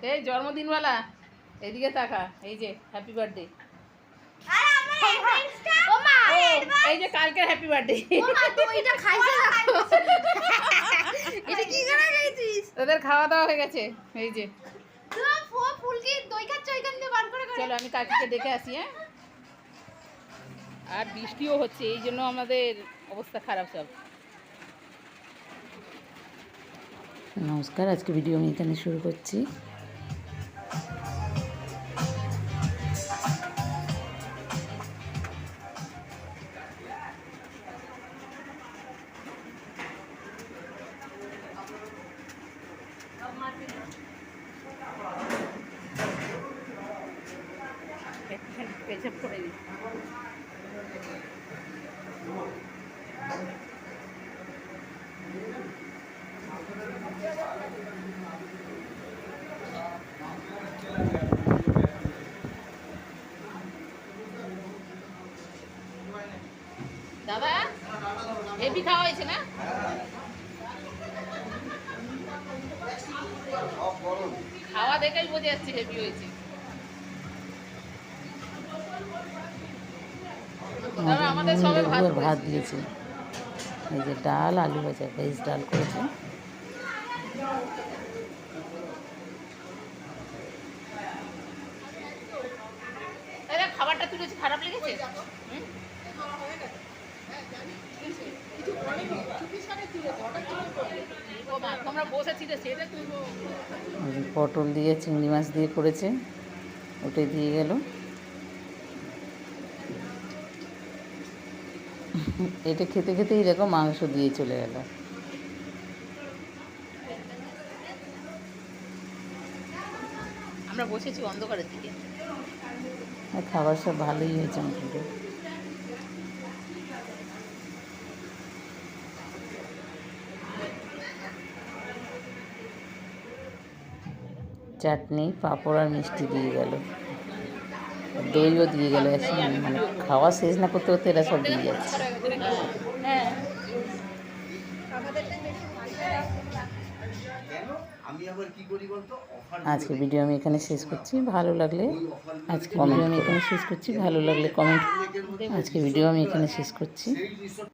এই জন্মদিনওয়ালা এদিকে তাকা, এই যে হ্যাপি বার্থডে। এই যে কালকে হ্যাপি বার্থডে। তোদের খাওয়া দাওয়া হয়ে গেছে, এই যে চলো আমি কাকিকে দেখে আসি। হ্যাঁ, আর বৃষ্টিও হচ্ছে, এই জন্য আমাদের অবস্থা খারাপ সব। নমস্কার, আজকে ভিডিও আমি এখানে শুরু করছি। পেছাপ করে নি। দাদা হেভি খাওয়া হয়েছে না? খাওয়া দেখেই বোঝা যাচ্ছে হেভি হয়েছে। আমাদের সবে ভাত দিয়েছে, এই যে ডাল, আলু ভাজা, ভেজ ডাল করেছে। খাবারটা তুলেছি, খারাপ লেগেছে? পটল দিয়ে চিংড়ি মাছ দিয়ে করেছে, ওটাই দিয়ে গেল। এটা খেতে খেতে এরকম মাংস দিয়ে চলে গেল। আমরা বসেছি অন্ধকারের দিকে। খাবার সব ভালোই হয়েছে মোটামুটি। চাটনি, পাঁপড় আর মিষ্টি দিয়ে গেল, দইও দিয়ে গেল। মানে খাওয়া শেষ না করতে করতে এরা সব দিয়ে যাচ্ছে। আজকে ভিডিও আমি এখানে শেষ করছি, ভালো লাগলে কমেন্ট করছি।